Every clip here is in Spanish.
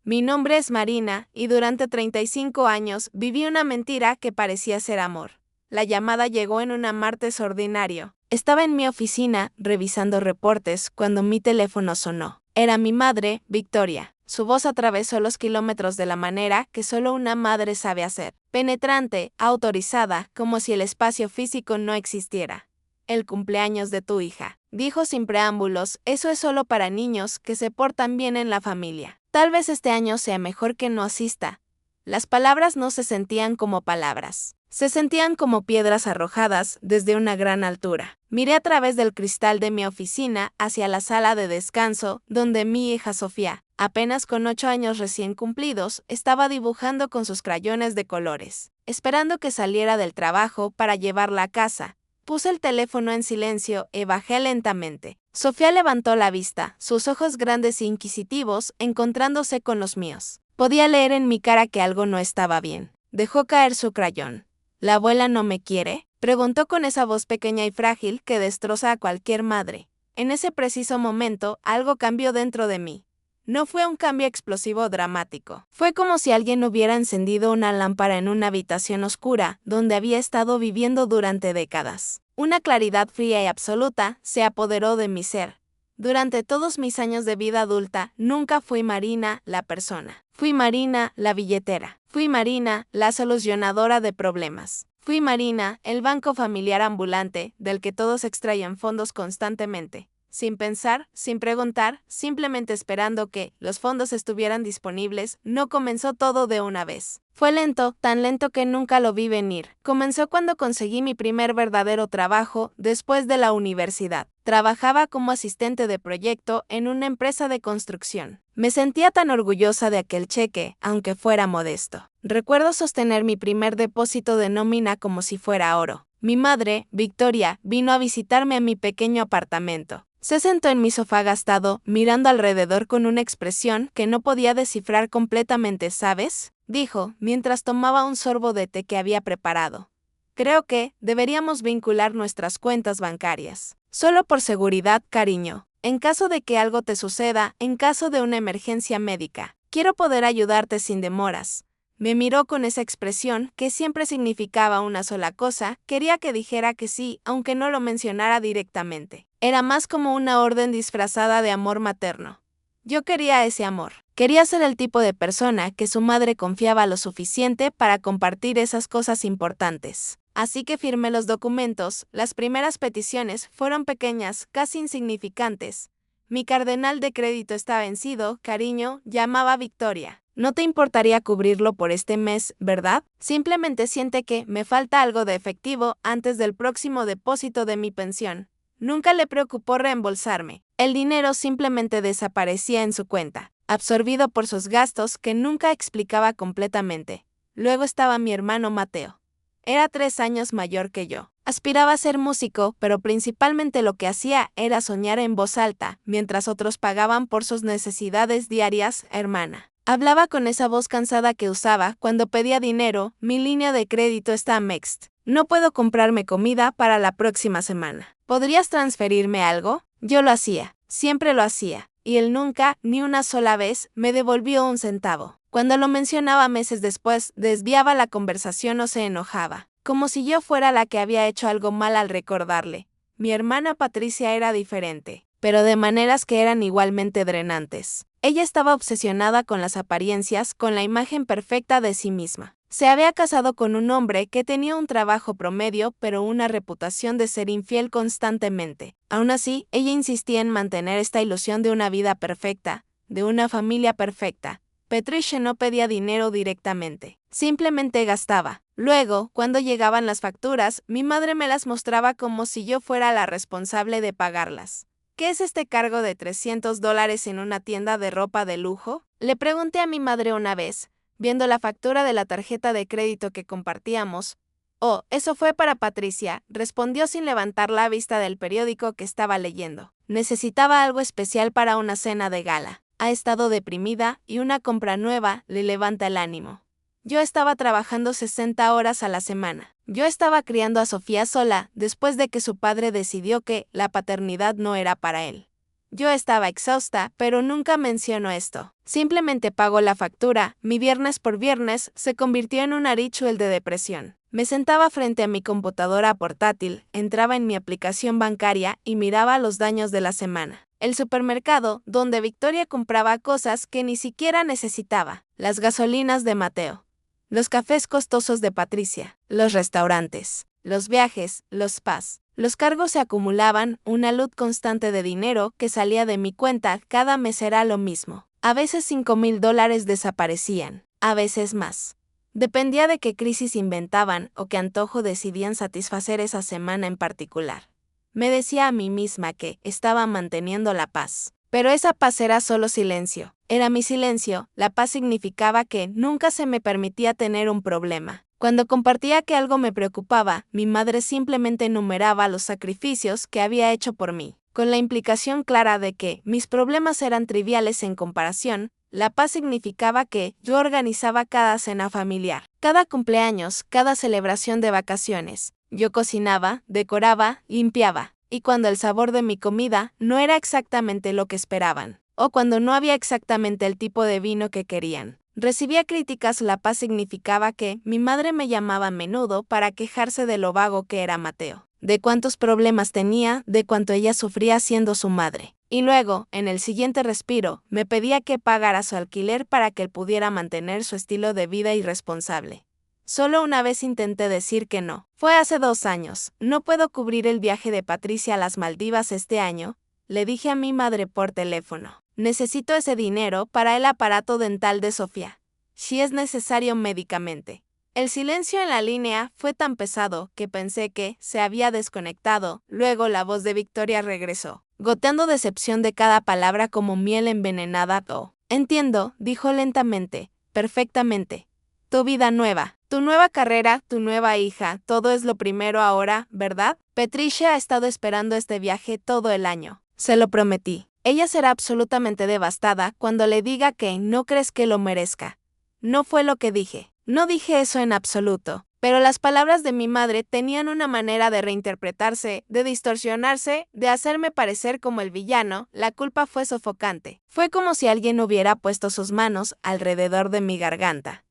Mi nombre es Marina y durante 35 años viví una mentira que parecía ser amor. La llamada llegó en un martes ordinario. Estaba en mi oficina revisando reportes cuando mi teléfono sonó. Era mi madre, Victoria. Su voz atravesó los kilómetros de la manera que solo una madre sabe hacer. Penetrante, autorizada, como si el espacio físico no existiera. El cumpleaños de tu hija. Dijo sin preámbulos, eso es solo para niños que se portan bien en la familia. Tal vez este año sea mejor que no asista. Las palabras no se sentían como palabras. Se sentían como piedras arrojadas desde una gran altura. Miré a través del cristal de mi oficina hacia la sala de descanso, donde mi hija Sofía, apenas con 8 años recién cumplidos, estaba dibujando con sus crayones de colores, esperando que saliera del trabajo para llevarla a casa. Puse el teléfono en silencio y bajé lentamente. Sofía levantó la vista, sus ojos grandes e inquisitivos encontrándose con los míos. Podía leer en mi cara que algo no estaba bien. Dejó caer su crayón. ¿La abuela no me quiere?, preguntó con esa voz pequeña y frágil que destroza a cualquier madre. En ese preciso momento, algo cambió dentro de mí. No fue un cambio explosivo dramático. Fue como si alguien hubiera encendido una lámpara en una habitación oscura, donde había estado viviendo durante décadas. Una claridad fría y absoluta se apoderó de mi ser. Durante todos mis años de vida adulta, nunca fui Marina, la persona. Fui Marina, la billetera. Fui Marina, la solucionadora de problemas. Fui Marina, el banco familiar ambulante, del que todos extraían fondos constantemente. Sin pensar, sin preguntar, simplemente esperando que los fondos estuvieran disponibles, no comenzó todo de una vez. Fue lento, tan lento que nunca lo vi venir. Comenzó cuando conseguí mi primer verdadero trabajo después de la universidad. Trabajaba como asistente de proyecto en una empresa de construcción. Me sentía tan orgullosa de aquel cheque, aunque fuera modesto. Recuerdo sostener mi primer depósito de nómina como si fuera oro. Mi madre, Victoria, vino a visitarme a mi pequeño apartamento. Se sentó en mi sofá gastado, mirando alrededor con una expresión que no podía descifrar completamente, ¿sabes?, dijo, mientras tomaba un sorbo de té que había preparado. Creo que deberíamos vincular nuestras cuentas bancarias. Solo por seguridad, cariño. En caso de que algo te suceda, en caso de una emergencia médica. Quiero poder ayudarte sin demoras. Me miró con esa expresión que siempre significaba una sola cosa. Quería que dijera que sí, aunque no lo mencionara directamente. Era más como una orden disfrazada de amor materno. Yo quería ese amor. Quería ser el tipo de persona que su madre confiaba lo suficiente para compartir esas cosas importantes. Así que firmé los documentos. Las primeras peticiones fueron pequeñas, casi insignificantes. Mi cardenal de crédito está vencido, cariño, llamaba Victoria. No te importaría cubrirlo por este mes, ¿verdad? Simplemente siente que me falta algo de efectivo antes del próximo depósito de mi pensión. Nunca le preocupó reembolsarme. El dinero simplemente desaparecía en su cuenta, absorbido por sus gastos que nunca explicaba completamente. Luego estaba mi hermano Mateo. Era 3 años mayor que yo. Aspiraba a ser músico, pero principalmente lo que hacía era soñar en voz alta, mientras otros pagaban por sus necesidades diarias, hermana. Hablaba con esa voz cansada que usaba cuando pedía dinero. Mi línea de crédito está mixed. No puedo comprarme comida para la próxima semana. ¿Podrías transferirme algo? Yo lo hacía. Siempre lo hacía. Y él nunca, ni una sola vez, me devolvió un centavo. Cuando lo mencionaba meses después, desviaba la conversación o se enojaba. Como si yo fuera la que había hecho algo mal al recordarle. Mi hermana Patricia era diferente, pero de maneras que eran igualmente drenantes. Ella estaba obsesionada con las apariencias, con la imagen perfecta de sí misma. Se había casado con un hombre que tenía un trabajo promedio, pero una reputación de ser infiel constantemente. Aún así, ella insistía en mantener esta ilusión de una vida perfecta, de una familia perfecta. Patricia no pedía dinero directamente, simplemente gastaba. Luego, cuando llegaban las facturas, mi madre me las mostraba como si yo fuera la responsable de pagarlas. ¿Qué es este cargo de $300 en una tienda de ropa de lujo?, le pregunté a mi madre una vez, viendo la factura de la tarjeta de crédito que compartíamos. Oh, eso fue para Patricia, respondió sin levantar la vista del periódico que estaba leyendo. Necesitaba algo especial para una cena de gala. Ha estado deprimida y una compra nueva le levanta el ánimo. Yo estaba trabajando 60 horas a la semana. Yo estaba criando a Sofía sola después de que su padre decidió que la paternidad no era para él. Yo estaba exhausta, pero nunca mencionó esto. Simplemente pagó la factura. Mi viernes por viernes se convirtió en un ritual de depresión. Me sentaba frente a mi computadora portátil, entraba en mi aplicación bancaria y miraba los daños de la semana. El supermercado, donde Victoria compraba cosas que ni siquiera necesitaba. Las gasolinas de Mateo. Los cafés costosos de Patricia. Los restaurantes. Los viajes. Los spas. Los cargos se acumulaban, una luz constante de dinero que salía de mi cuenta cada mes era lo mismo. A veces $5,000 desaparecían, a veces más. Dependía de qué crisis inventaban o qué antojo decidían satisfacer esa semana en particular. Me decía a mí misma que estaba manteniendo la paz. Pero esa paz era solo silencio. Era mi silencio, la paz significaba que nunca se me permitía tener un problema. Cuando compartía que algo me preocupaba, mi madre simplemente enumeraba los sacrificios que había hecho por mí. Con la implicación clara de que mis problemas eran triviales en comparación, la paz significaba que yo organizaba cada cena familiar, cada cumpleaños, cada celebración de vacaciones. Yo cocinaba, decoraba, limpiaba, y cuando el sabor de mi comida no era exactamente lo que esperaban, o cuando no había exactamente el tipo de vino que querían, recibía críticas, la paz significaba que mi madre me llamaba a menudo para quejarse de lo vago que era Mateo, de cuántos problemas tenía, de cuánto ella sufría siendo su madre. Y luego, en el siguiente respiro, me pedía que pagara su alquiler para que él pudiera mantener su estilo de vida irresponsable. Solo una vez intenté decir que no. Fue hace 2 años. No puedo cubrir el viaje de Patricia a las Maldivas este año, le dije a mi madre por teléfono. Necesito ese dinero para el aparato dental de Sofía. Si es necesario médicamente. El silencio en la línea fue tan pesado que pensé que se había desconectado. Luego la voz de Victoria regresó, goteando decepción de cada palabra como miel envenenada. Oh, entiendo, dijo lentamente, perfectamente. Tu vida nueva, tu nueva carrera, tu nueva hija, todo es lo primero ahora, ¿verdad? Patricia ha estado esperando este viaje todo el año. Se lo prometí. Ella será absolutamente devastada cuando le diga que no crees que lo merezca. No fue lo que dije. No dije eso en absoluto. Pero las palabras de mi madre tenían una manera de reinterpretarse, de distorsionarse, de hacerme parecer como el villano. La culpa fue sofocante. Fue como si alguien hubiera puesto sus manos alrededor de mi garganta.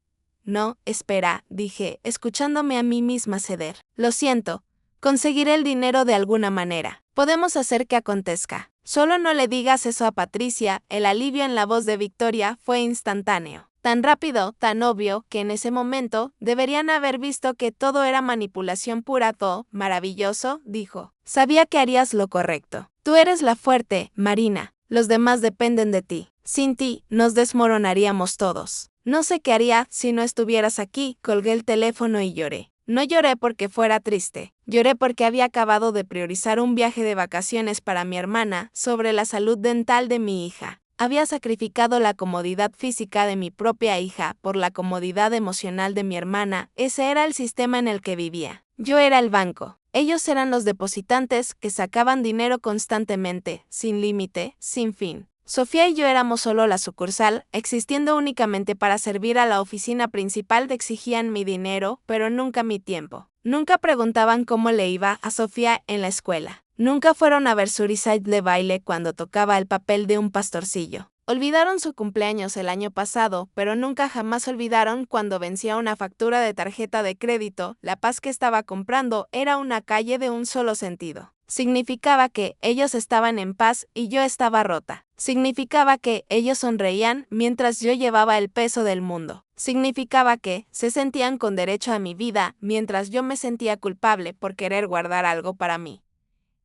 No, espera, dije, escuchándome a mí misma ceder. Lo siento. Conseguiré el dinero de alguna manera. Podemos hacer que acontezca. Solo no le digas eso a Patricia. El alivio en la voz de Victoria fue instantáneo. Tan rápido, tan obvio, que en ese momento deberían haber visto que todo era manipulación pura. Todo maravilloso, dijo. Sabía que harías lo correcto. Tú eres la fuerte, Marina. Los demás dependen de ti. Sin ti, nos desmoronaríamos todos. No sé qué haría si no estuvieras aquí. Colgué el teléfono y lloré. No lloré porque fuera triste. Lloré porque había acabado de priorizar un viaje de vacaciones para mi hermana sobre la salud dental de mi hija. Había sacrificado la comodidad física de mi propia hija por la comodidad emocional de mi hermana. Ese era el sistema en el que vivía. Yo era el banco. Ellos eran los depositantes que sacaban dinero constantemente, sin límite, sin fin. Sofía y yo éramos solo la sucursal, existiendo únicamente para servir a la oficina principal. Exigían mi dinero, pero nunca mi tiempo. Nunca preguntaban cómo le iba a Sofía en la escuela. Nunca fueron a ver Suicide de baile cuando tocaba el papel de un pastorcillo. Olvidaron su cumpleaños el año pasado, pero nunca jamás olvidaron cuando vencía una factura de tarjeta de crédito. La paz que estaba comprando era una calle de un solo sentido. Significaba que ellos estaban en paz y yo estaba rota. Significaba que ellos sonreían mientras yo llevaba el peso del mundo. Significaba que se sentían con derecho a mi vida mientras yo me sentía culpable por querer guardar algo para mí.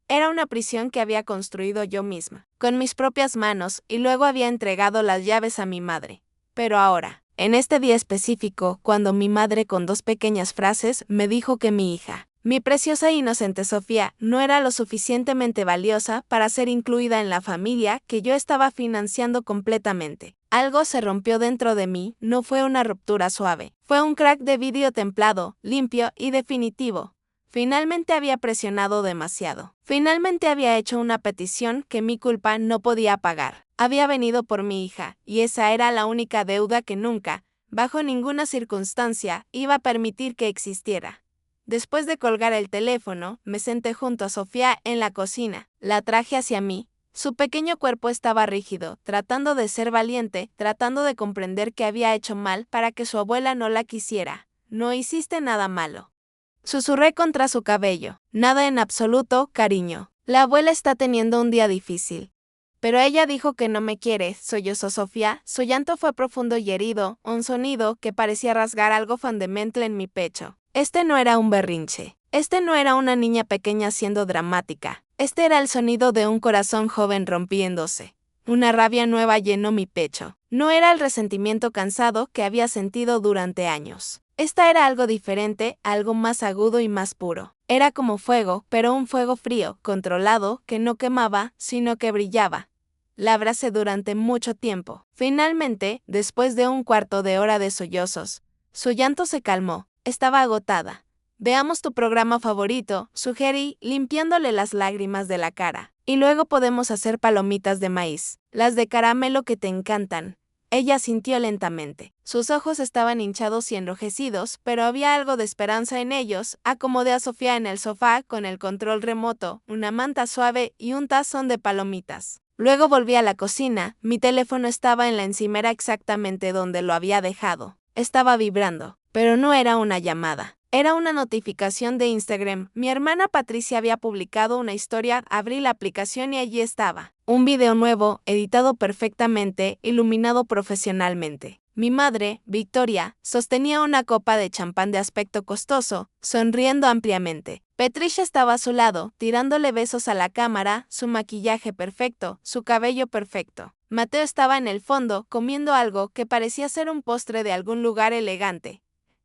Era una prisión que había construido yo misma, con mis propias manos, y luego había entregado las llaves a mi madre. Pero ahora, en este día específico, cuando mi madre con 2 pequeñas frases me dijo que mi hija, mi preciosa e inocente Sofía, no era lo suficientemente valiosa para ser incluida en la familia que yo estaba financiando completamente. Algo se rompió dentro de mí. No fue una ruptura suave, fue un crack de vidrio templado, limpio y definitivo. Finalmente había presionado demasiado. Finalmente había hecho una petición que mi culpa no podía pagar. Había venido por mi hija, y esa era la única deuda que nunca, bajo ninguna circunstancia, iba a permitir que existiera. Después de colgar el teléfono, me senté junto a Sofía en la cocina. La traje hacia mí. Su pequeño cuerpo estaba rígido, tratando de ser valiente, tratando de comprender que había hecho mal para que su abuela no la quisiera. No hiciste nada malo. Susurré contra su cabello. Nada en absoluto, cariño. La abuela está teniendo un día difícil. Pero ella dijo que no me quiere, sollozó Sofía. Su llanto fue profundo y herido, un sonido que parecía rasgar algo fundamental en mi pecho. Este no era un berrinche. Este no era una niña pequeña siendo dramática. Este era el sonido de un corazón joven rompiéndose. Una rabia nueva llenó mi pecho. No era el resentimiento cansado que había sentido durante años. Esta era algo diferente, algo más agudo y más puro. Era como fuego, pero un fuego frío, controlado, que no quemaba, sino que brillaba. La abracé durante mucho tiempo. Finalmente, después de un cuarto de hora de sollozos, su llanto se calmó. Estaba agotada. Veamos tu programa favorito, sugerí, limpiándole las lágrimas de la cara. Y luego podemos hacer palomitas de maíz, las de caramelo que te encantan. Ella sintió lentamente. Sus ojos estaban hinchados y enrojecidos, pero había algo de esperanza en ellos. Acomodé a Sofía en el sofá con el control remoto, una manta suave y un tazón de palomitas. Luego volví a la cocina. Mi teléfono estaba en la encimera exactamente donde lo había dejado. Estaba vibrando, pero no era una llamada. Era una notificación de Instagram. Mi hermana Patricia había publicado una historia, abrí la aplicación y allí estaba. Un video nuevo, editado perfectamente, iluminado profesionalmente. Mi madre, Victoria, sostenía una copa de champán de aspecto costoso, sonriendo ampliamente. Patricia estaba a su lado, tirándole besos a la cámara, su maquillaje perfecto, su cabello perfecto. Mateo estaba en el fondo, comiendo algo que parecía ser un postre de algún lugar elegante.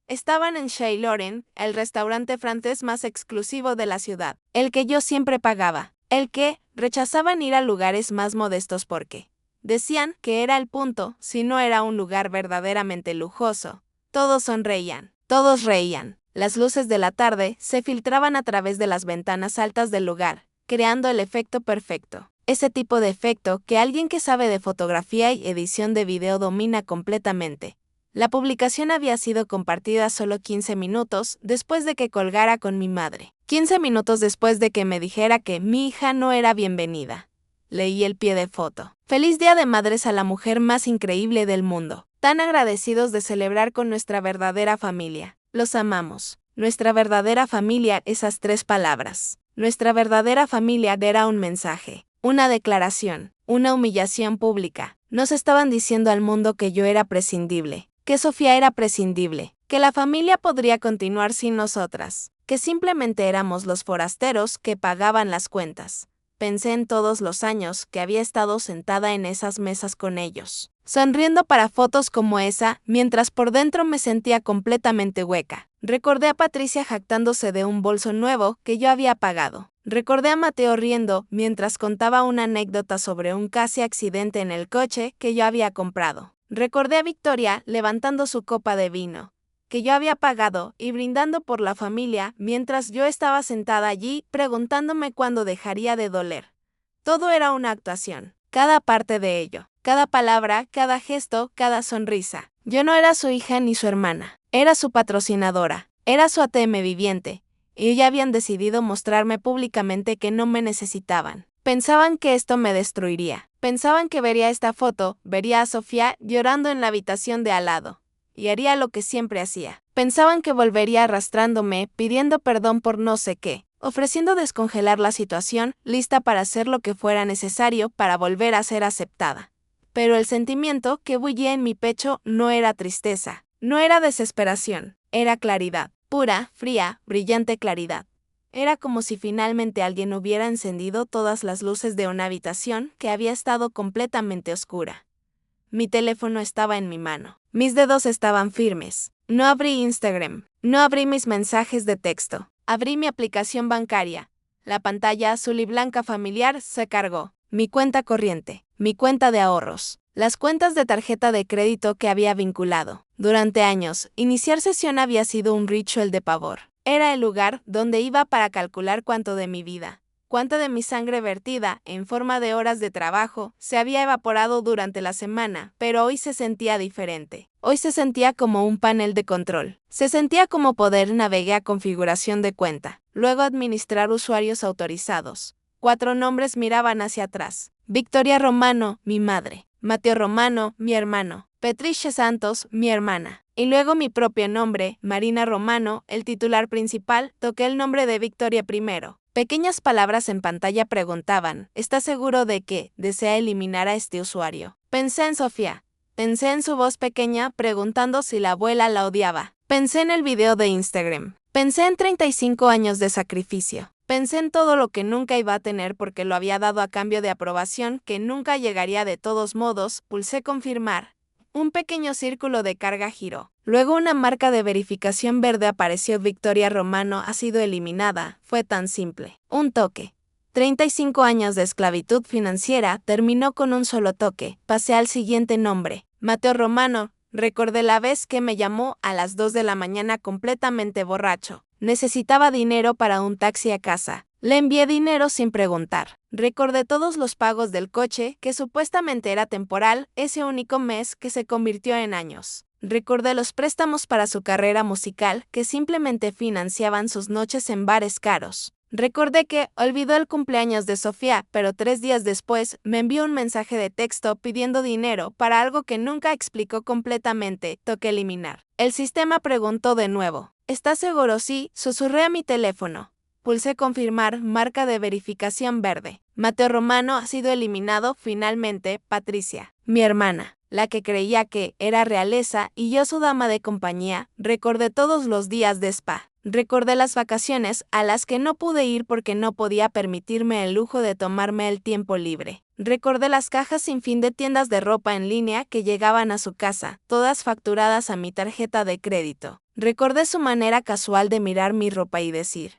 Estaban en Chez Laurent, el restaurante francés más exclusivo de la ciudad, el que yo siempre pagaba, el que rechazaban ir a lugares más modestos porque decían que era el punto, si no era un lugar verdaderamente lujoso. Todos sonreían, todos reían. Las luces de la tarde se filtraban a través de las ventanas altas del lugar, creando el efecto perfecto. Ese tipo de efecto que alguien que sabe de fotografía y edición de video domina completamente. La publicación había sido compartida solo 15 minutos después de que colgara con mi madre. 15 minutos después de que me dijera que mi hija no era bienvenida. Leí el pie de foto. Feliz Día de Madres a la mujer más increíble del mundo. Tan agradecidos de celebrar con nuestra verdadera familia. Los amamos. Nuestra verdadera familia, esas 3 palabras. Nuestra verdadera familia era un mensaje, una declaración, una humillación pública. Nos estaban diciendo al mundo que yo era prescindible. Que Sofía era prescindible, que la familia podría continuar sin nosotras, que simplemente éramos los forasteros que pagaban las cuentas. Pensé en todos los años que había estado sentada en esas mesas con ellos, sonriendo para fotos como esa, mientras por dentro me sentía completamente hueca. Recordé a Patricia jactándose de un bolso nuevo que yo había pagado. Recordé a Mateo riendo mientras contaba una anécdota sobre un casi accidente en el coche que yo había comprado. Recordé a Victoria levantando su copa de vino, que yo había pagado, y brindando por la familia mientras yo estaba sentada allí preguntándome cuándo dejaría de doler. Todo era una actuación, cada parte de ello, cada palabra, cada gesto, cada sonrisa. Yo no era su hija ni su hermana, era su patrocinadora, era su ATM viviente, y ya habían decidido mostrarme públicamente que no me necesitaban. Pensaban que esto me destruiría. Pensaban que vería esta foto, vería a Sofía llorando en la habitación de al lado, y haría lo que siempre hacía. Pensaban que volvería arrastrándome, pidiendo perdón por no sé qué, ofreciendo descongelar la situación, lista para hacer lo que fuera necesario para volver a ser aceptada. Pero el sentimiento que bullía en mi pecho no era tristeza, no era desesperación, era claridad, pura, fría, brillante claridad. Era como si finalmente alguien hubiera encendido todas las luces de una habitación que había estado completamente oscura. Mi teléfono estaba en mi mano. Mis dedos estaban firmes. No abrí Instagram. No abrí mis mensajes de texto. Abrí mi aplicación bancaria. La pantalla azul y blanca familiar se cargó. Mi cuenta corriente. Mi cuenta de ahorros. Las cuentas de tarjeta de crédito que había vinculado. Durante años, iniciar sesión había sido un ritual de pavor. Era el lugar donde iba para calcular cuánto de mi vida, cuánto de mi sangre vertida, en forma de horas de trabajo, se había evaporado durante la semana, pero hoy se sentía diferente. Hoy se sentía como un panel de control. Se sentía como poder navegar a configuración de cuenta, luego administrar usuarios autorizados. 4 nombres miraban hacia atrás. Victoria Romano, mi madre. Mateo Romano, mi hermano. Patricia Santos, mi hermana. Y luego mi propio nombre, Marina Romano, el titular principal. Toqué el nombre de Victoria primero. Pequeñas palabras en pantalla preguntaban, ¿estás seguro de que desea eliminar a este usuario? Pensé en Sofía. Pensé en su voz pequeña preguntando si la abuela la odiaba. Pensé en el video de Instagram. Pensé en 35 años de sacrificio. Pensé en todo lo que nunca iba a tener porque lo había dado a cambio de aprobación que nunca llegaría de todos modos. Pulsé confirmar. Un pequeño círculo de carga giró. Luego una marca de verificación verde apareció. Victoria Romano ha sido eliminada. Fue tan simple. Un toque. 35 años de esclavitud financiera terminó con un solo toque. Pasé al siguiente nombre. Mateo Romano. Recordé la vez que me llamó a las 2 de la mañana completamente borracho. Necesitaba dinero para un taxi a casa. Le envié dinero sin preguntar. Recordé todos los pagos del coche, que supuestamente era temporal, ese único mes que se convirtió en años. Recordé los préstamos para su carrera musical, que simplemente financiaban sus noches en bares caros. Recordé que olvidó el cumpleaños de Sofía, pero 3 días después me envió un mensaje de texto pidiendo dinero para algo que nunca explicó completamente. Toqué eliminar. El sistema preguntó de nuevo. ¿Estás seguro? Sí, susurré a mi teléfono. Pulsé confirmar, marca de verificación verde. Mateo Romano ha sido eliminado finalmente. Patricia, mi hermana, la que creía que era realeza y yo su dama de compañía. Recordé todos los días de spa. Recordé las vacaciones a las que no pude ir porque no podía permitirme el lujo de tomarme el tiempo libre. Recordé las cajas sin fin de tiendas de ropa en línea que llegaban a su casa, todas facturadas a mi tarjeta de crédito. Recordé su manera casual de mirar mi ropa y decir: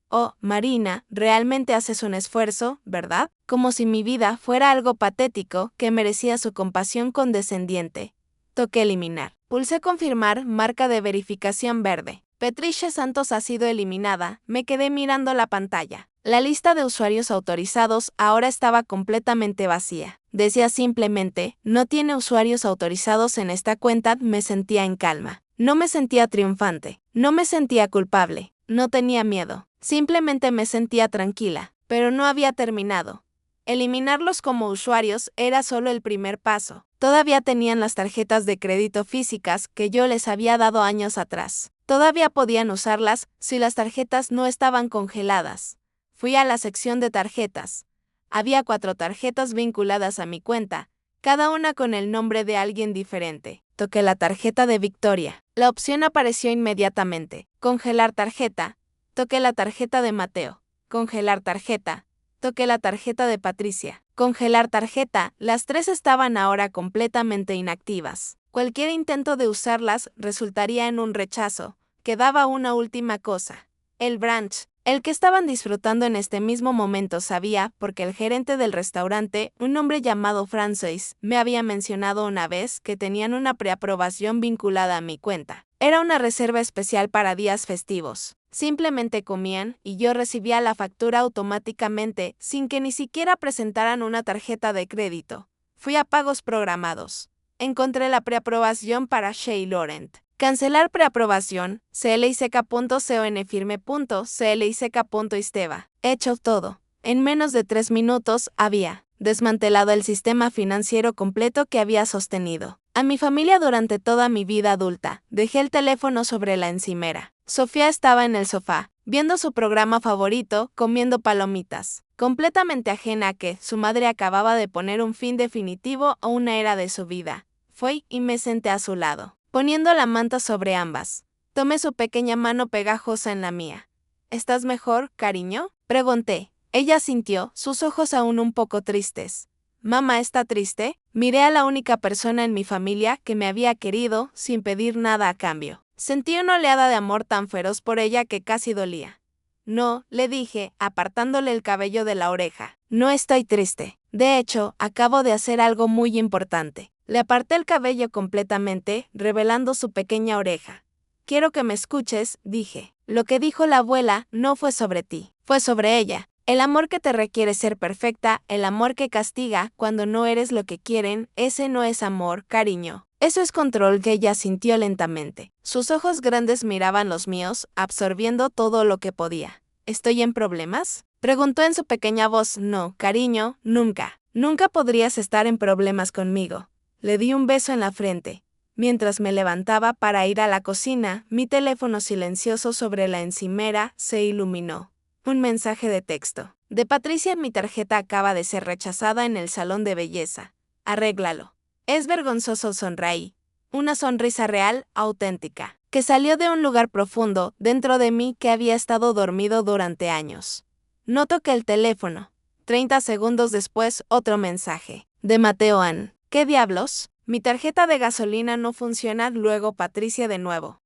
«Oh, Marina, realmente haces un esfuerzo, ¿verdad?», como si mi vida fuera algo patético que merecía su compasión condescendiente. Toqué eliminar. Pulsé confirmar, marca de verificación verde. Patricia Santos ha sido eliminada. Me quedé mirando la pantalla. La lista de usuarios autorizados ahora estaba completamente vacía. Decía simplemente, no tiene usuarios autorizados en esta cuenta. Me sentía en calma. No me sentía triunfante. No me sentía culpable. No tenía miedo. Simplemente me sentía tranquila. Pero no había terminado. Eliminarlos como usuarios era solo el primer paso. Todavía tenían las tarjetas de crédito físicas que yo les había dado años atrás. Todavía podían usarlas si las tarjetas no estaban congeladas. Fui a la sección de tarjetas. Había 4 tarjetas vinculadas a mi cuenta, cada una con el nombre de alguien diferente. Toqué la tarjeta de Victoria. La opción apareció inmediatamente. Congelar tarjeta. Toqué la tarjeta de Mateo. Congelar tarjeta. Toqué la tarjeta de Patricia. Congelar tarjeta. Las 3 estaban ahora completamente inactivas. Cualquier intento de usarlas resultaría en un rechazo. Quedaba una última cosa. El brunch, el que estaban disfrutando en este mismo momento sabía, porque el gerente del restaurante, un hombre llamado Francis, me había mencionado una vez que tenían una preaprobación vinculada a mi cuenta. Era una reserva especial para días festivos. Simplemente comían y yo recibía la factura automáticamente sin que ni siquiera presentaran una tarjeta de crédito. Fui a pagos programados. Encontré la preaprobación para Shea Laurent. Cancelar preaprobación, click.confirme.click.isteva. Hecho todo. En menos de 3 minutos había desmantelado el sistema financiero completo que había sostenido a mi familia durante toda mi vida adulta. Dejé el teléfono sobre la encimera. Sofía estaba en el sofá, viendo su programa favorito, comiendo palomitas, completamente ajena a que su madre acababa de poner un fin definitivo a una era de su vida. Fui y me senté a su lado, poniendo la manta sobre ambas. Tomé su pequeña mano pegajosa en la mía. ¿Estás mejor, cariño?, pregunté. Ella sintió, sus ojos aún un poco tristes. ¿Mamá está triste? Miré a la única persona en mi familia que me había querido sin pedir nada a cambio. Sentí una oleada de amor tan feroz por ella que casi dolía. No, le dije, apartándole el cabello de la oreja. No estoy triste. De hecho, acabo de hacer algo muy importante. Le aparté el cabello completamente, revelando su pequeña oreja. Quiero que me escuches, dije. Lo que dijo la abuela no fue sobre ti, fue sobre ella. El amor que te requiere ser perfecta, el amor que castiga cuando no eres lo que quieren, ese no es amor, cariño. Eso es control, que ella sintió lentamente. Sus ojos grandes miraban los míos, absorbiendo todo lo que podía. ¿Estoy en problemas?, preguntó en su pequeña voz. No, cariño, nunca. Nunca podrías estar en problemas conmigo. Le di un beso en la frente. Mientras me levantaba para ir a la cocina, mi teléfono silencioso sobre la encimera se iluminó. Un mensaje de texto. De Patricia, mi tarjeta acaba de ser rechazada en el salón de belleza. Arréglalo. Es vergonzoso, sonreí. Una sonrisa real, auténtica, que salió de un lugar profundo dentro de mí que había estado dormido durante años. No toqué el teléfono. 30 segundos después, otro mensaje. De Mateo Ann. ¿Qué diablos? Mi tarjeta de gasolina no funciona. Luego Patricia de nuevo.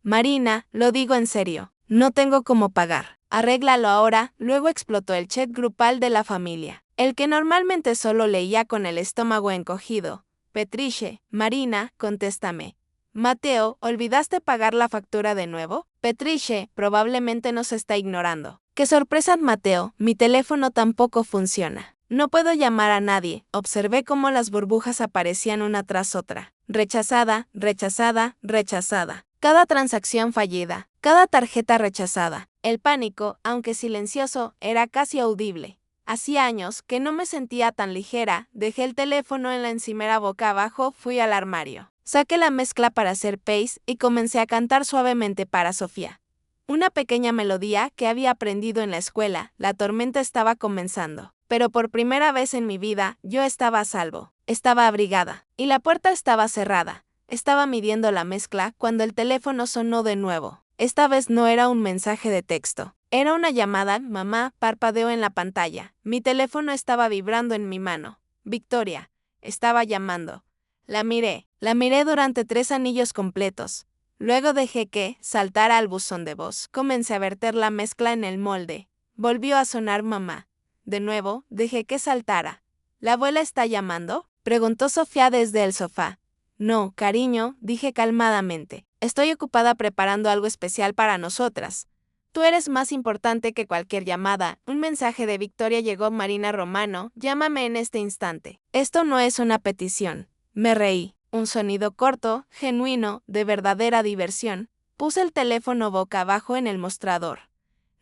Marina, lo digo en serio. No tengo cómo pagar. Arréglalo ahora. Luego explotó el chat grupal de la familia, el que normalmente solo leía con el estómago encogido. Petriche, Marina, contéstame. Mateo, ¿olvidaste pagar la factura de nuevo? Petriche, probablemente nos está ignorando. ¡Qué sorpresa, Mateo! Mi teléfono tampoco funciona. No puedo llamar a nadie. Observé cómo las burbujas aparecían una tras otra. Rechazada, rechazada, rechazada. Cada transacción fallida, cada tarjeta rechazada. El pánico, aunque silencioso, era casi audible. Hacía años que no me sentía tan ligera. Dejé el teléfono en la encimera boca abajo, fui al armario. Saqué la mezcla para hacer paste y comencé a cantar suavemente para Sofía. Una pequeña melodía que había aprendido en la escuela. La tormenta estaba comenzando. Pero por primera vez en mi vida, yo estaba a salvo. Estaba abrigada. Y la puerta estaba cerrada. Estaba midiendo la mezcla cuando el teléfono sonó de nuevo. Esta vez no era un mensaje de texto. Era una llamada. Mamá parpadeó en la pantalla. Mi teléfono estaba vibrando en mi mano. Victoria. Estaba llamando. La miré durante 3 anillos completos. Luego dejé que saltara al buzón de voz. Comencé a verter la mezcla en el molde. Volvió a sonar mamá. De nuevo, dejé que saltara. ¿La abuela está llamando?, preguntó Sofía desde el sofá. No, cariño, dije calmadamente. Estoy ocupada preparando algo especial para nosotras. Tú eres más importante que cualquier llamada. Un mensaje de Victoria llegó. Marina Romano, llámame en este instante. Esto no es una petición. Me reí. Un sonido corto, genuino, de verdadera diversión. Puse el teléfono boca abajo en el mostrador.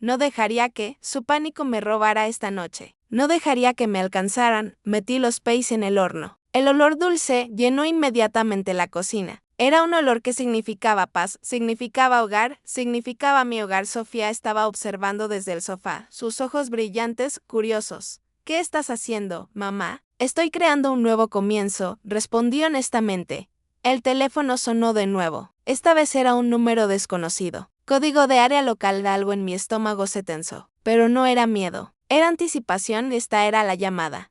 No dejaría que su pánico me robara esta noche. No dejaría que me alcanzaran. Metí los paste en el horno. El olor dulce llenó inmediatamente la cocina. Era un olor que significaba paz, significaba hogar, significaba mi hogar. Sofía estaba observando desde el sofá, sus ojos brillantes, curiosos. ¿Qué estás haciendo, mamá? Estoy creando un nuevo comienzo, respondí honestamente. El teléfono sonó de nuevo. Esta vez era un número desconocido. Código de área local. Algo en mi estómago se tensó. Pero no era miedo. Era anticipación. Esta era la llamada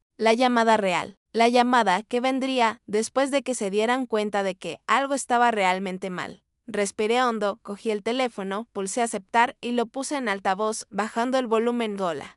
real. La llamada que vendría después de que se dieran cuenta de que algo estaba realmente mal. Respiré hondo, cogí el teléfono, pulsé aceptar y lo puse en altavoz, bajando el volumen. Hola.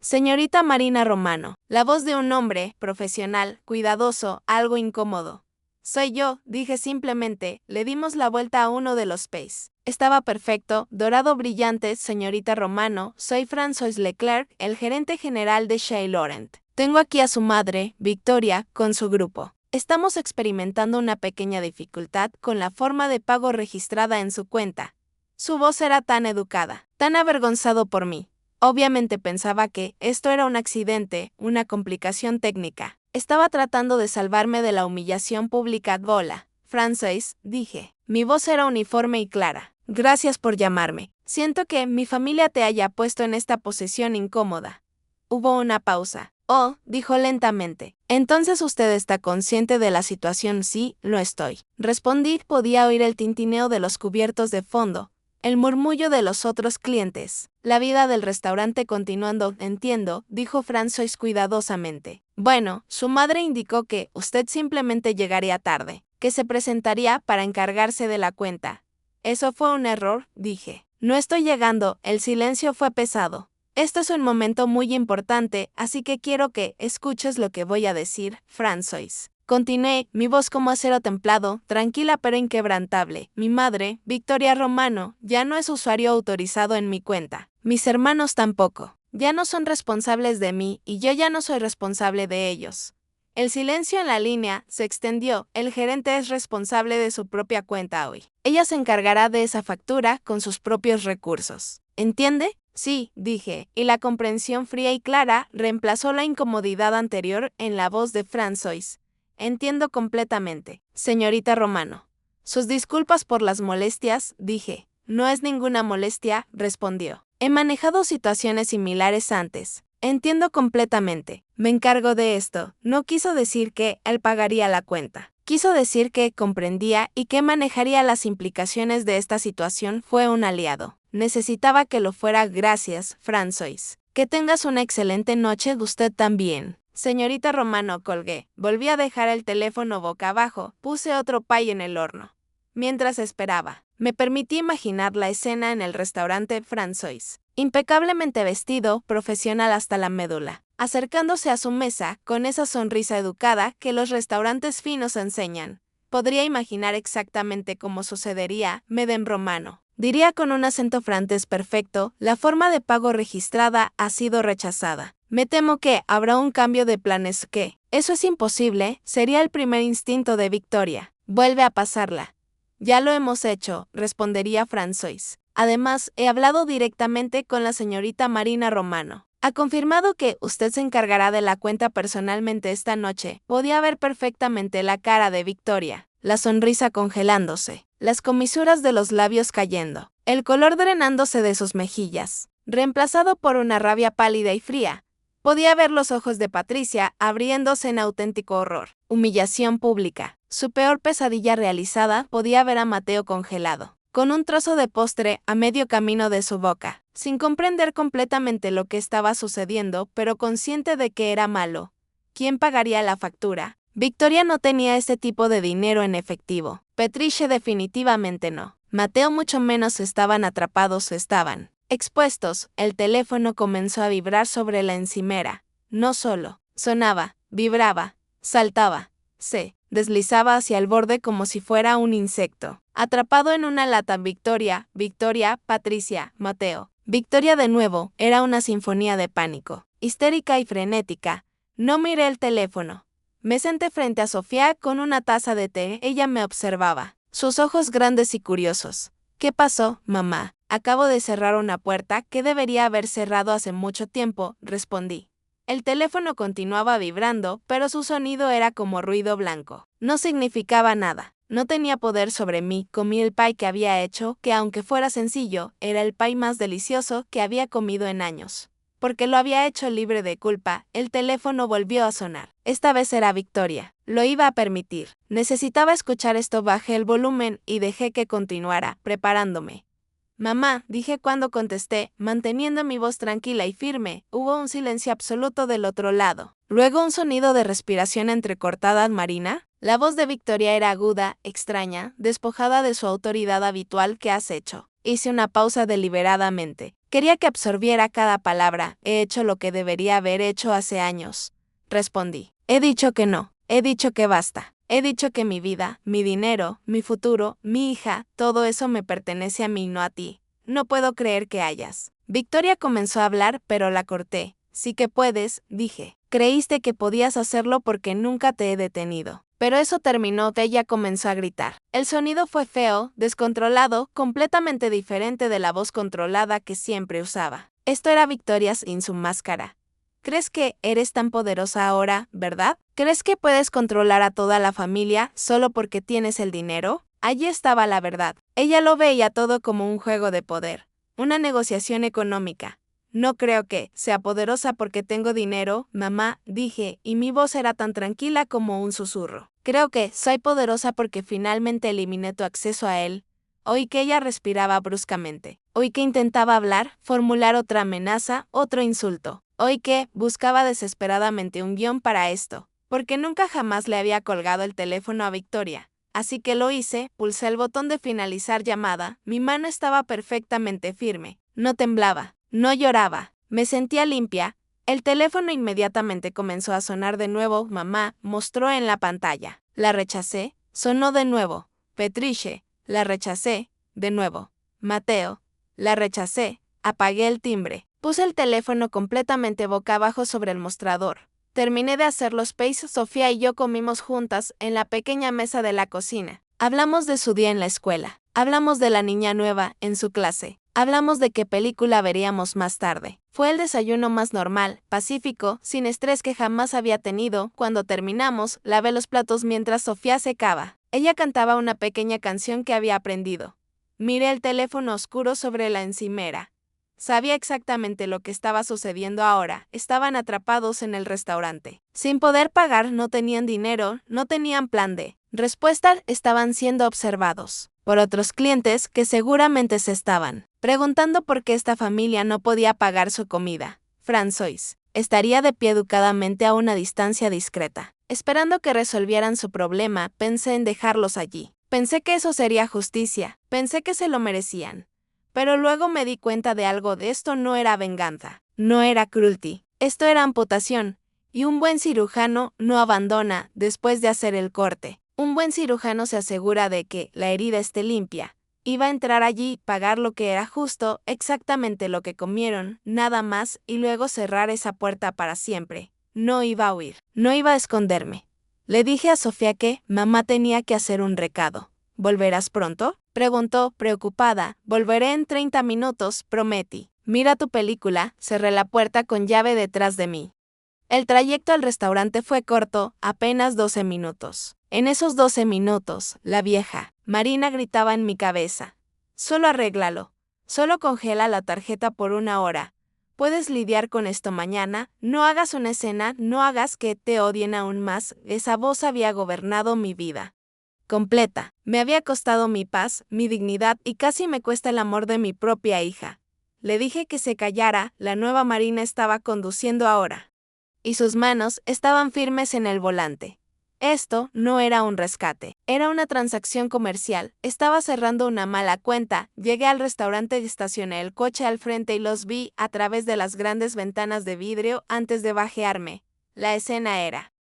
Señorita Marina Romano. La voz de un hombre, profesional, cuidadoso, algo incómodo. Soy yo, dije simplemente. Le dimos la vuelta a uno de los paste. Estaba perfecto, dorado brillante. Señorita Romano, soy François Leclerc, el gerente general de Shea Laurent. Tengo aquí a su madre, Victoria, con su grupo. Estamos experimentando una pequeña dificultad con la forma de pago registrada en su cuenta. Su voz era tan educada, tan avergonzado por mí. Obviamente pensaba que esto era un accidente, una complicación técnica. Estaba tratando de salvarme de la humillación pública. Hola, François, dije. Mi voz era uniforme y clara. Gracias por llamarme. Siento que mi familia te haya puesto en esta posición incómoda. Hubo una pausa. Oh, dijo lentamente. Entonces usted está consciente de la situación. Sí, lo estoy. Respondí. Podía oír el tintineo de los cubiertos de fondo, el murmullo de los otros clientes, la vida del restaurante continuando. Entiendo, dijo François cuidadosamente. Bueno, su madre indicó que usted simplemente llegaría tarde, que se presentaría para encargarse de la cuenta. Eso fue un error, dije. No estoy llegando. El silencio fue pesado. Esto es un momento muy importante, así que quiero que escuches lo que voy a decir, François. Continué, mi voz como acero templado, tranquila pero inquebrantable. Mi madre, Victoria Romano, ya no es usuario autorizado en mi cuenta. Mis hermanos tampoco. Ya no son responsables de mí y yo ya no soy responsable de ellos. El silencio en la línea se extendió. El gerente es responsable de su propia cuenta hoy. Ella se encargará de esa factura con sus propios recursos. ¿Entiende? Sí, dije, y la comprensión fría y clara reemplazó la incomodidad anterior en la voz de François. Entiendo completamente, señorita Romano. Sus disculpas por las molestias, dije. No es ninguna molestia, respondió. He manejado situaciones similares antes. Entiendo completamente. Me encargo de esto. No quiso decir que él pagaría la cuenta. Quiso decir que comprendía y que manejaría las implicaciones de esta situación. Fue un aliado. Necesitaba que lo fuera. Gracias, François. Que tengas una excelente noche usted también. Señorita Romano, colgué. Volví a dejar el teléfono boca abajo. Puse otro pay en el horno. Mientras esperaba, me permití imaginar la escena en el restaurante François. Impecablemente vestido, profesional hasta la médula, acercándose a su mesa con esa sonrisa educada que los restaurantes finos enseñan. Podría imaginar exactamente cómo sucedería, Madame Romano. Diría con un acento francés perfecto, la forma de pago registrada ha sido rechazada. Me temo que habrá un cambio de planes que, eso es imposible, sería el primer instinto de Victoria. Vuelve a pasarla. Ya lo hemos hecho, respondería François. Además, he hablado directamente con la señorita Marina Romano. Ha confirmado que usted se encargará de la cuenta personalmente esta noche. Podía ver perfectamente la cara de Victoria, la sonrisa congelándose, las comisuras de los labios cayendo, el color drenándose de sus mejillas, reemplazado por una rabia pálida y fría. Podía ver los ojos de Patricia abriéndose en auténtico horror, humillación pública. Su peor pesadilla realizada. Podía ver a Mateo congelado, con un trozo de postre a medio camino de su boca, sin comprender completamente lo que estaba sucediendo, pero consciente de que era malo. ¿Quién pagaría la factura? Victoria no tenía ese tipo de dinero en efectivo. Patricia definitivamente no. Mateo mucho menos. Estaban atrapados. Estaban expuestos. El teléfono comenzó a vibrar sobre la encimera. No solo sonaba, vibraba, saltaba, se deslizaba hacia el borde como si fuera un insecto. Atrapado en una lata. Victoria, Victoria, Patricia, Mateo. Victoria de nuevo. Era una sinfonía de pánico, histérica y frenética. No miré el teléfono. Me senté frente a Sofía con una taza de té. Ella me observaba, sus ojos grandes y curiosos. ¿Qué pasó, mamá? Acabo de cerrar una puerta que debería haber cerrado hace mucho tiempo, respondí. El teléfono continuaba vibrando, pero su sonido era como ruido blanco. No significaba nada. No tenía poder sobre mí. Comí el pay que había hecho, que aunque fuera sencillo, era el pay más delicioso que había comido en años. Porque lo había hecho libre de culpa. El teléfono volvió a sonar. Esta vez era Victoria. Lo iba a permitir. Necesitaba escuchar esto. Bajé el volumen y dejé que continuara, preparándome. Mamá, dije cuando contesté, manteniendo mi voz tranquila y firme. Hubo un silencio absoluto del otro lado. Luego un sonido de respiración entrecortada. Marina. La voz de Victoria era aguda, extraña, despojada de su autoridad habitual. ¿Qué has hecho? Hice una pausa deliberadamente. Quería que absorbiera cada palabra. He hecho lo que debería haber hecho hace años. Respondí. He dicho que no. He dicho que basta. He dicho que mi vida, mi dinero, mi futuro, mi hija, todo eso me pertenece a mí, no a ti. No puedo creer que hayas. Victoria comenzó a hablar, pero la corté. Sí que puedes, dije. Creíste que podías hacerlo porque nunca te he detenido. Pero eso terminó. Ella comenzó a gritar. El sonido fue feo, descontrolado, completamente diferente de la voz controlada que siempre usaba. Esto era Victoria sin su máscara. ¿Crees que eres tan poderosa ahora, verdad? ¿Crees que puedes controlar a toda la familia solo porque tienes el dinero? Allí estaba la verdad. Ella lo veía todo como un juego de poder, una negociación económica. No creo que sea poderosa porque tengo dinero, mamá, dije, y mi voz era tan tranquila como un susurro. Creo que soy poderosa porque finalmente eliminé tu acceso a él. Oí que ella respiraba bruscamente. Oí que intentaba hablar, formular otra amenaza, otro insulto. Oí que buscaba desesperadamente un guión para esto, porque nunca jamás le había colgado el teléfono a Victoria. Así que lo hice, pulsé el botón de finalizar llamada, mi mano estaba perfectamente firme, no temblaba, no lloraba, me sentía limpia. El teléfono inmediatamente comenzó a sonar de nuevo. Mamá mostró en la pantalla. La rechacé, sonó de nuevo. Patricia, la rechacé, de nuevo. Mateo, la rechacé, apagué el timbre. Puse el teléfono completamente boca abajo sobre el mostrador. Terminé de hacer los pays. Sofía y yo comimos juntas en la pequeña mesa de la cocina. Hablamos de su día en la escuela. Hablamos de la niña nueva en su clase. Hablamos de qué película veríamos más tarde. Fue el desayuno más normal, pacífico, sin estrés que jamás había tenido. Cuando terminamos, lavé los platos mientras Sofía secaba. Ella cantaba una pequeña canción que había aprendido. Miré el teléfono oscuro sobre la encimera. Sabía exactamente lo que estaba sucediendo ahora. Estaban atrapados en el restaurante. Sin poder pagar, no tenían dinero, no tenían plan de respuesta, estaban siendo observados por otros clientes que seguramente se estaban preguntando por qué esta familia no podía pagar su comida. François estaría de pie educadamente a una distancia discreta, esperando que resolvieran su problema. Pensé en dejarlos allí. Pensé que eso sería justicia. Pensé que se lo merecían. Pero luego me di cuenta de algo. De esto no era venganza. No era cruelty. Esto era amputación. Y un buen cirujano no abandona después de hacer el corte. Un buen cirujano se asegura de que la herida esté limpia. Iba a entrar allí, pagar lo que era justo, exactamente lo que comieron, nada más, y luego cerrar esa puerta para siempre. No iba a huir. No iba a esconderme. Le dije a Sofía que mamá tenía que hacer un recado. ¿Volverás pronto?, preguntó, preocupada. Volveré en 30 minutos, prometí. Mira tu película. Cerré la puerta con llave detrás de mí. El trayecto al restaurante fue corto, apenas 12 minutos. En esos 12 minutos, la vieja Marina gritaba en mi cabeza. Solo arréglalo. Solo congela la tarjeta por 1 hora. Puedes lidiar con esto mañana. No hagas una escena, no hagas que te odien aún más. Esa voz había gobernado mi vida completa. Me había costado mi paz, mi dignidad y casi me cuesta el amor de mi propia hija. Le dije que se callara. La nueva Marina estaba conduciendo ahora. Y sus manos estaban firmes en el volante. Esto no era un rescate, era una transacción comercial. Estaba cerrando una mala cuenta. Llegué al restaurante y estacioné el coche al frente y los vi a través de las grandes ventanas de vidrio antes de bajearme. La escena era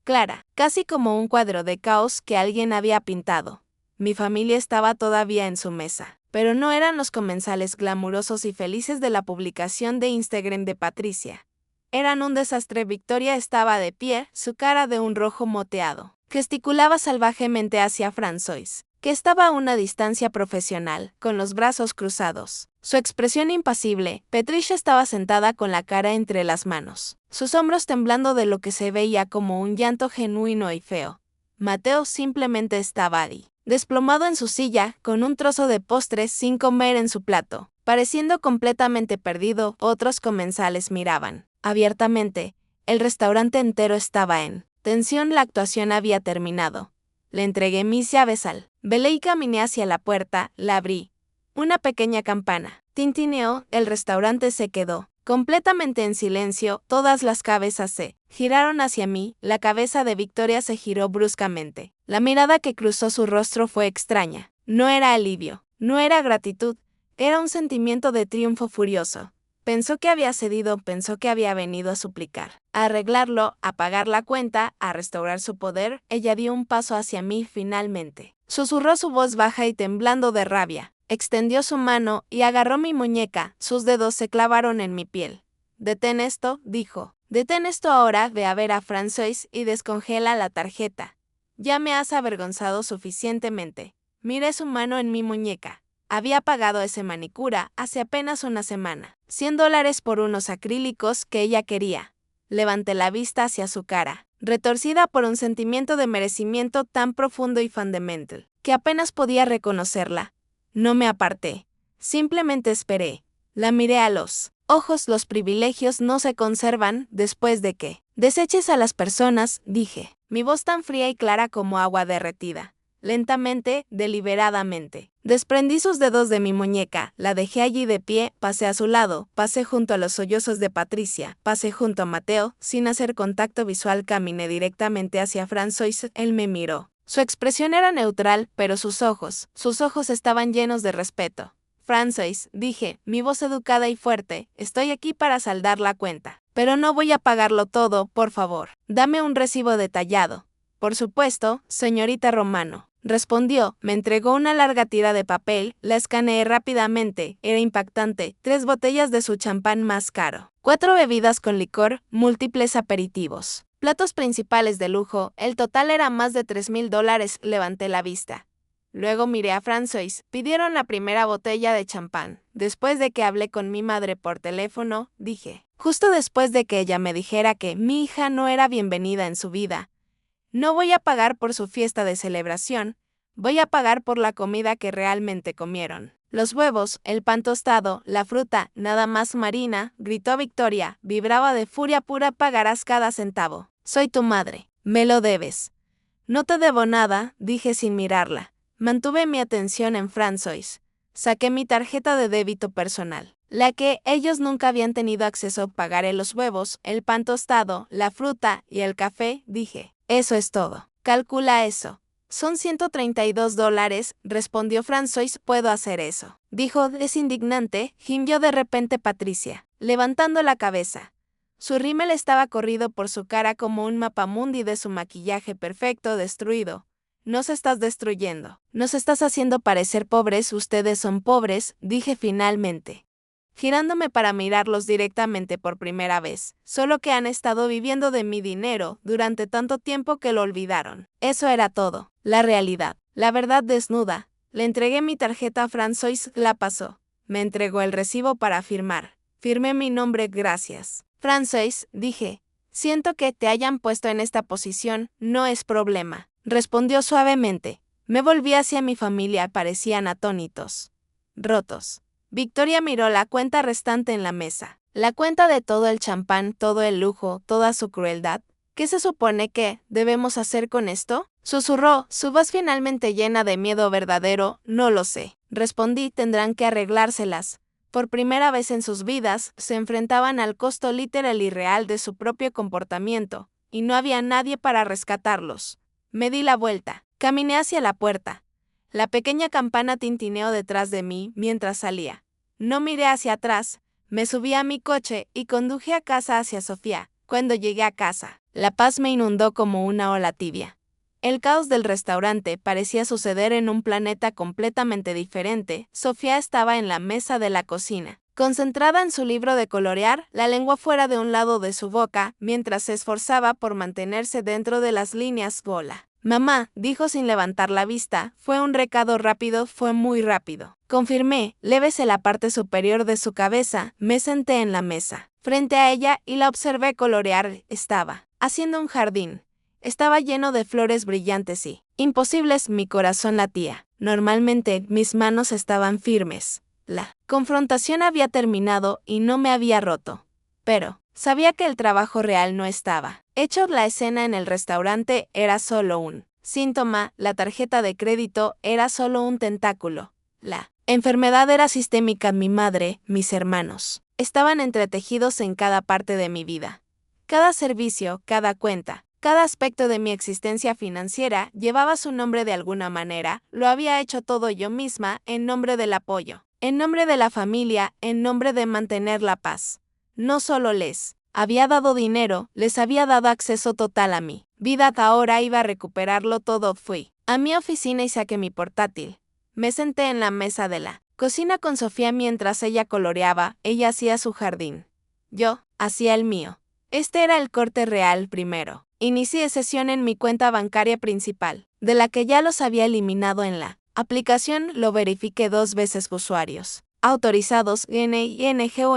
clara, casi como un cuadro de caos que alguien había pintado. Mi familia estaba todavía en su mesa, pero no eran los comensales glamurosos y felices de la publicación de Instagram de Patricia. Eran un desastre. Victoria estaba de pie, su cara de un rojo moteado. Gesticulaba salvajemente hacia François, que estaba a una distancia profesional, con los brazos cruzados. Su expresión impasible. Patricia estaba sentada con la cara entre las manos, sus hombros temblando de lo que se veía como un llanto genuino y feo. Mateo simplemente estaba ahí, desplomado en su silla, con un trozo de postre sin comer en su plato, pareciendo completamente perdido. Otros comensales miraban abiertamente. El restaurante entero estaba en tensión. La actuación había terminado. Le entregué mis llaves al velé y caminé hacia la puerta. La abrí. Una pequeña campana tintineó. El restaurante se quedó completamente en silencio. Todas las cabezas se giraron hacia mí. La cabeza de Victoria se giró bruscamente. La mirada que cruzó su rostro fue extraña. No era alivio, no era gratitud, era un sentimiento de triunfo furioso. Pensó que había cedido, pensó que había venido a suplicar, a arreglarlo, a pagar la cuenta, a restaurar su poder. Ella dio un paso hacia mí finalmente. Susurró su voz baja y temblando de rabia. Extendió su mano y agarró mi muñeca. Sus dedos se clavaron en mi piel. Detén esto, dijo. Detén esto ahora. Ve a ver a François y descongela la tarjeta. Ya me has avergonzado suficientemente. Miré su mano en mi muñeca. Había pagado ese manicura hace apenas una semana. $100 por unos acrílicos que ella quería. Levanté la vista hacia su cara, retorcida por un sentimiento de merecimiento tan profundo y fundamental, que apenas podía reconocerla. No me aparté. Simplemente esperé. La miré a los ojos. Los privilegios no se conservan después de que deseches a las personas, dije. Mi voz tan fría y clara como agua derretida. Lentamente, deliberadamente. Desprendí sus dedos de mi muñeca, la dejé allí de pie, pasé a su lado, pasé junto a los sollozos de Patricia, pasé junto a Mateo, sin hacer contacto visual caminé directamente hacia François. Él me miró. Su expresión era neutral, pero sus ojos estaban llenos de respeto. François, dije, mi voz educada y fuerte, estoy aquí para saldar la cuenta. Pero no voy a pagarlo todo, por favor. Dame un recibo detallado. Por supuesto, señorita Romano. Respondió, me entregó una larga tira de papel, la escaneé rápidamente, era impactante, 3 botellas de su champán más caro, 4 bebidas con licor, múltiples aperitivos, platos principales de lujo. El total era más de $3,000. Levanté la vista. Luego miré a François. Pidieron la primera botella de champán. Después de que hablé con mi madre por teléfono, dije, justo después de que ella me dijera que mi hija no era bienvenida en su vida, no voy a pagar por su fiesta de celebración, voy a pagar por la comida que realmente comieron. Los huevos, el pan tostado, la fruta, nada más Marina, gritó Victoria, vibraba de furia pura, pagarás cada centavo. Soy tu madre, me lo debes. No te debo nada, dije sin mirarla. Mantuve mi atención en François. Saqué mi tarjeta de débito personal, la que ellos nunca habían tenido acceso. Pagaré los huevos, el pan tostado, la fruta y el café, dije. Eso es todo. Calcula eso. Son $132, respondió François. Puedo hacer eso. Dijo, es indignante, gimió de repente Patricia, levantando la cabeza. Su rímel estaba corrido por su cara como un mapamundi de su maquillaje perfecto destruido. Nos estás destruyendo. Nos estás haciendo parecer pobres. Ustedes son pobres, dije finalmente, girándome para mirarlos directamente por primera vez, solo que han estado viviendo de mi dinero durante tanto tiempo que lo olvidaron. Eso era todo, la realidad, la verdad desnuda. Le entregué mi tarjeta a François, la pasó. Me entregó el recibo para firmar. Firmé mi nombre, gracias. François, dije, siento que te hayan puesto en esta posición, no es problema, respondió suavemente. Me volví hacia mi familia, parecían atónitos, rotos. Victoria miró la cuenta restante en la mesa. La cuenta de todo el champán, todo el lujo, toda su crueldad. ¿Qué se supone que debemos hacer con esto? Susurró, su voz finalmente llena de miedo verdadero. No lo sé. Respondí, tendrán que arreglárselas. Por primera vez en sus vidas, se enfrentaban al costo literal y real de su propio comportamiento, y no había nadie para rescatarlos. Me di la vuelta. Caminé hacia la puerta. La pequeña campana tintineó detrás de mí mientras salía. No miré hacia atrás, me subí a mi coche y conduje a casa hacia Sofía. Cuando llegué a casa, la paz me inundó como una ola tibia. El caos del restaurante parecía suceder en un planeta completamente diferente. Sofía estaba en la mesa de la cocina, concentrada en su libro de colorear, la lengua fuera de un lado de su boca, mientras se esforzaba por mantenerse dentro de las líneas bola. Mamá, dijo sin levantar la vista, fue un recado rápido, fue muy rápido. Confirmé, lévese la parte superior de su cabeza. Me senté en la mesa, frente a ella, y la observé colorear. Estaba haciendo un jardín. Estaba lleno de flores brillantes y imposibles. Mi corazón latía. Normalmente, mis manos estaban firmes. La confrontación había terminado y no me había roto. Pero sabía que el trabajo real no estaba hecho. La escena en el restaurante era solo un síntoma, la tarjeta de crédito era solo un tentáculo. La enfermedad era sistémica. Mi madre, mis hermanos, estaban entretejidos en cada parte de mi vida. Cada servicio, cada cuenta, cada aspecto de mi existencia financiera llevaba su nombre de alguna manera. Lo había hecho todo yo misma, en nombre del apoyo, en nombre de la familia, en nombre de mantener la paz. No solo les había dado dinero, les había dado acceso total a mi vida. Ahora iba a recuperarlo todo. Fui a mi oficina y saqué mi portátil. Me senté en la mesa de la cocina con Sofía mientras ella coloreaba. Ella hacía su jardín. Yo hacía el mío. Este era el corte real primero. Inicié sesión en mi cuenta bancaria principal, de la que ya los había eliminado en la aplicación. Lo verifiqué 2 veces. Usuarios autorizados ING.PIRO.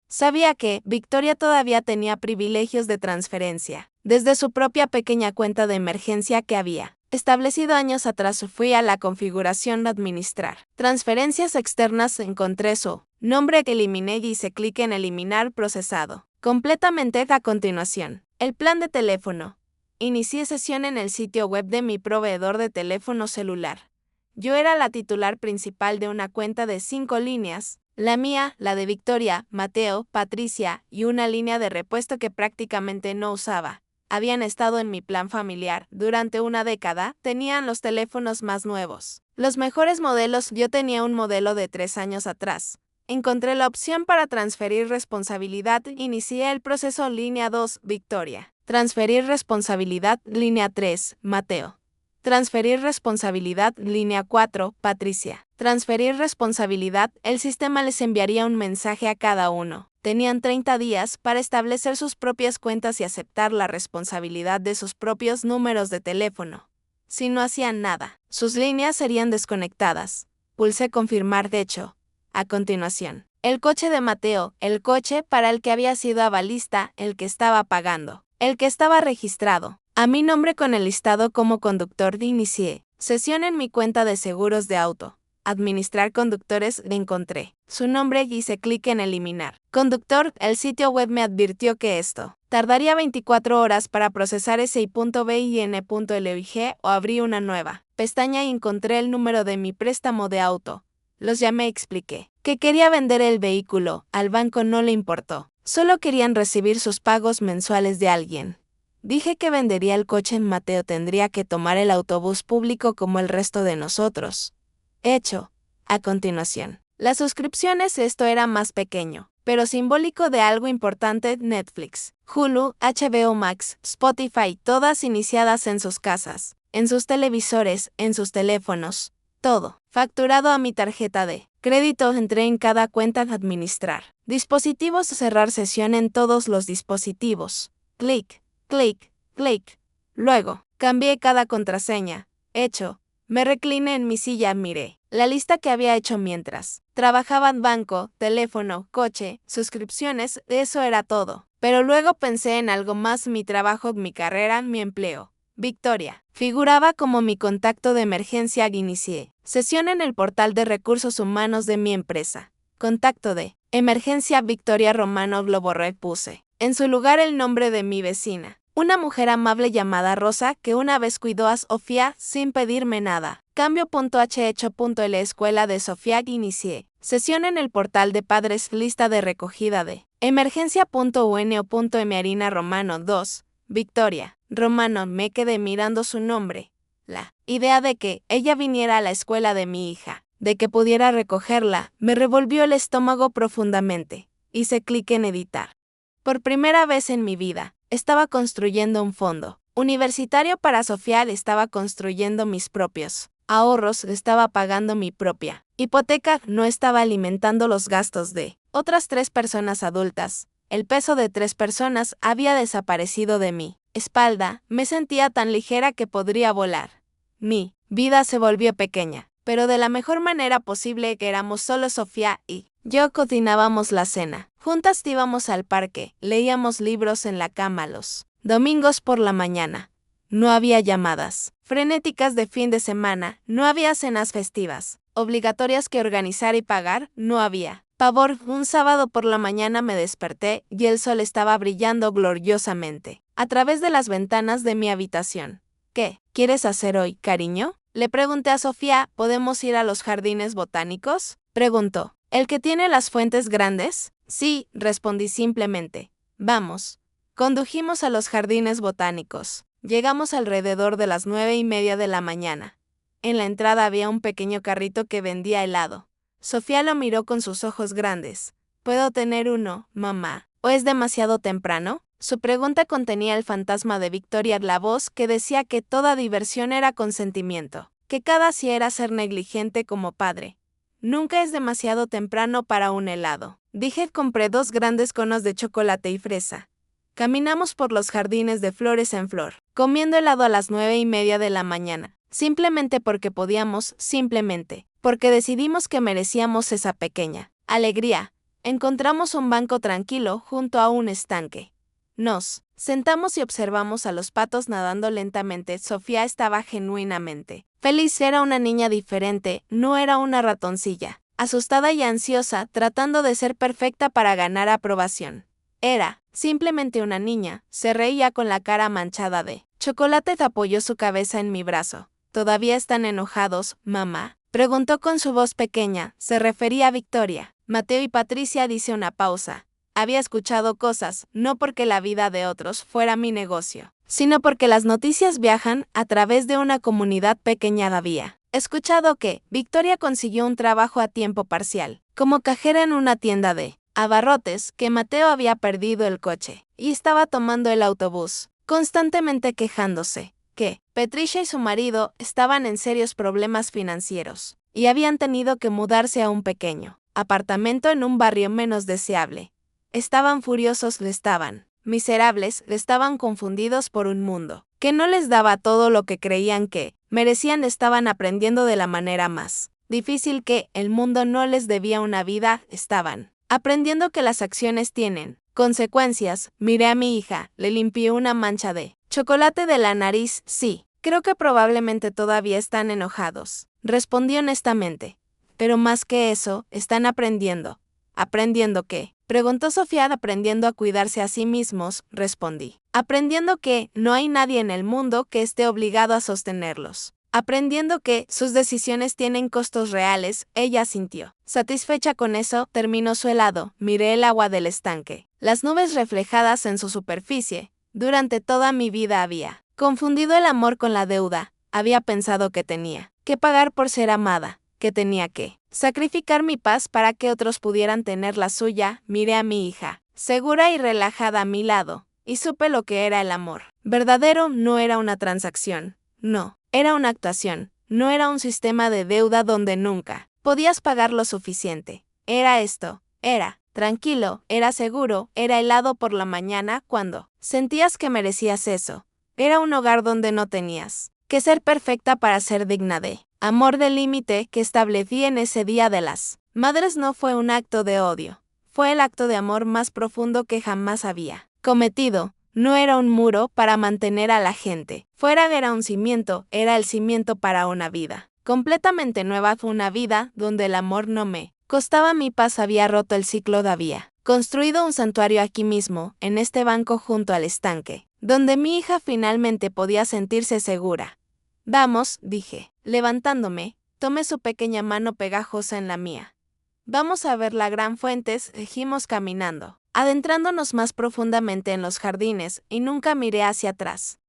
Sabía que Victoria todavía tenía privilegios de transferencia desde su propia pequeña cuenta de emergencia que había establecido años atrás. Fui a la configuración administrar transferencias externas, encontré su nombre que eliminé y hice clic en eliminar procesado completamente. A continuación, el plan de teléfono. Inicié sesión en el sitio web de mi proveedor de teléfono celular. Yo era la titular principal de una cuenta de 5 líneas, la mía, la de Victoria, Mateo, Patricia y una línea de repuesto que prácticamente no usaba. Habían estado en mi plan familiar durante una década, tenían los teléfonos más nuevos, los mejores modelos. Yo tenía un modelo de 3 años atrás. Encontré la opción para transferir responsabilidad. Inicié el proceso. Línea 2, Victoria. Transferir responsabilidad. Línea 3, Mateo. Transferir responsabilidad. Línea 4, Patricia. Transferir responsabilidad. El sistema les enviaría un mensaje a cada uno. Tenían 30 días para establecer sus propias cuentas y aceptar la responsabilidad de sus propios números de teléfono. Si no hacían nada, sus líneas serían desconectadas. Pulsé confirmar de hecho. A continuación, el coche de Mateo, el coche para el que había sido avalista, el que estaba pagando, el que estaba registrado a mi nombre con el listado como conductor de inicié. Sesión en mi cuenta de seguros de auto. Administrar conductores, le encontré su nombre y hice clic en eliminar. Conductor, el sitio web me advirtió que esto tardaría 24 horas para procesar SI.BIN.LIG o abrí una nueva pestaña y encontré el número de mi préstamo de auto. Los llamé y expliqué que quería vender el vehículo, al banco no le importó. Solo querían recibir sus pagos mensuales de alguien. Dije que vendería el coche. Mateo tendría que tomar el autobús público como el resto de nosotros. Hecho. A continuación, las suscripciones esto era más pequeño, pero simbólico de algo importante: Netflix, Hulu, HBO Max, Spotify, todas iniciadas en sus casas, en sus televisores, en sus teléfonos, todo, facturado a mi tarjeta de crédito. Entré en cada cuenta de administrar dispositivos, cerrar sesión en todos los dispositivos, clic, clic, clic. Luego, cambié cada contraseña. Hecho. Me recliné en mi silla, miré la lista que había hecho mientras trabajaba en banco, teléfono, coche, suscripciones, eso era todo. Pero luego pensé en algo más: mi trabajo, mi carrera, mi empleo. Victoria figuraba como mi contacto de emergencia. Inicié sesión en el portal de recursos humanos de mi empresa. Contacto de emergencia Victoria Romano. Lo borré, puse en su lugar el nombre de mi vecina, una mujer amable llamada Rosa que una vez cuidó a Sofía sin pedirme nada. Cambio.h hecho.l escuela de Sofía. Inicié sesión en el portal de padres, lista de recogida de emergencia.uno.m Harina Romano 2, Victoria Romano. Me quedé mirando su nombre. La idea de que ella viniera a la escuela de mi hija, de que pudiera recogerla, me revolvió el estómago profundamente. Hice clic en editar. Por primera vez en mi vida, estaba construyendo un fondo universitario para Sofía. Le estaba construyendo mis propios ahorros, le estaba pagando mi propia hipoteca, no estaba alimentando los gastos de otras 3 personas adultas. El peso de 3 personas había desaparecido de mi espalda. Me sentía tan ligera que podría volar. Mi vida se volvió pequeña, pero de la mejor manera posible. Que éramos solo Sofía y yo. Cocinábamos la cena. Juntas íbamos al parque, leíamos libros en la cama los domingos por la mañana. No había llamadas frenéticas de fin de semana, no había cenas festivas obligatorias que organizar y pagar, no había pavor. Un sábado por la mañana me desperté y el sol estaba brillando gloriosamente a través de las ventanas de mi habitación. ¿Qué quieres hacer hoy, cariño?, le pregunté a Sofía. ¿Podemos ir a los jardines botánicos?, preguntó. ¿El que tiene las fuentes grandes? Sí, respondí simplemente. Vamos. Condujimos a los jardines botánicos. Llegamos alrededor de las 9:30 de la mañana. En la entrada había un pequeño carrito que vendía helado. Sofía lo miró con sus ojos grandes. ¿Puedo tener uno, mamá? ¿O es demasiado temprano? Su pregunta contenía el fantasma de Victoria, la voz que decía que toda diversión era consentimiento, que cada sí era ser negligente como padre. Nunca es demasiado temprano para un helado, dije. Compré 2 grandes conos de chocolate y fresa. Caminamos por los jardines de flores en flor, comiendo helado a las 9:30 de la mañana, simplemente porque podíamos, simplemente porque decidimos que merecíamos esa pequeña alegría. Encontramos un banco tranquilo junto a un estanque. Nos sentamos y observamos a los patos nadando lentamente. Sofía estaba genuinamente feliz. Era una niña diferente, no era una ratoncilla, asustada y ansiosa, tratando de ser perfecta para ganar aprobación. Era simplemente una niña. Se reía con la cara manchada de chocolate. Apoyó su cabeza en mi brazo. ¿Todavía están enojados, mamá?, preguntó con su voz pequeña. Se refería a Victoria, Mateo y Patricia. Dice una pausa. Había escuchado cosas, no porque la vida de otros fuera mi negocio, sino porque las noticias viajan a través de una comunidad pequeña. Había escuchado que Victoria consiguió un trabajo a tiempo parcial, como cajera en una tienda de abarrotes, que Mateo había perdido el coche y estaba tomando el autobús, constantemente quejándose, que Patricia y su marido estaban en serios problemas financieros y habían tenido que mudarse a un pequeño apartamento en un barrio menos deseable. Estaban furiosos, estaban miserables, estaban confundidos por un mundo que no les daba todo lo que creían que estaban aprendiendo de la manera más difícil que el mundo no les debía una vida, estaban aprendiendo que las acciones tienen consecuencias. Miré a mi hija, le limpié una mancha de chocolate de la nariz. Sí, creo que probablemente todavía están enojados, respondí honestamente. Pero más que eso, están aprendiendo. ¿Aprendiendo qué? Preguntó Sofía. Aprendiendo a cuidarse a sí mismos, respondí. Aprendiendo que no hay nadie en el mundo que esté obligado a sostenerlos. Aprendiendo que sus decisiones tienen costos reales, ella asintió. Satisfecha con eso, terminó su helado. Miré el agua del estanque, las nubes reflejadas en su superficie. Durante toda mi vida había confundido el amor con la deuda. Había pensado que tenía que pagar por ser amada, que tenía que sacrificar mi paz para que otros pudieran tener la suya. Miré a mi hija, segura y relajada a mi lado, y supe lo que era el amor. Verdadero no era una transacción, no, era una actuación, no era un sistema de deuda donde nunca podías pagar lo suficiente. Era esto, era tranquilo, era seguro, era helado por la mañana cuando sentías que merecías eso. Era un hogar donde no tenías que ser perfecta para ser digna de amor. Del límite que establecí en ese día de las madres no fue un acto de odio, fue el acto de amor más profundo que jamás había cometido. No era un muro para mantener a la gente fuera, era un cimiento, era el cimiento para una vida completamente nueva. Fue una vida donde el amor no me costaba mi paz. Había roto el ciclo, había construido un santuario aquí mismo, en este banco junto al estanque, donde mi hija finalmente podía sentirse segura. Vamos, dije, levantándome, tomé su pequeña mano pegajosa en la mía. Vamos a ver la gran fuente, dijimos caminando, adentrándonos más profundamente en los jardines, y nunca miré hacia atrás.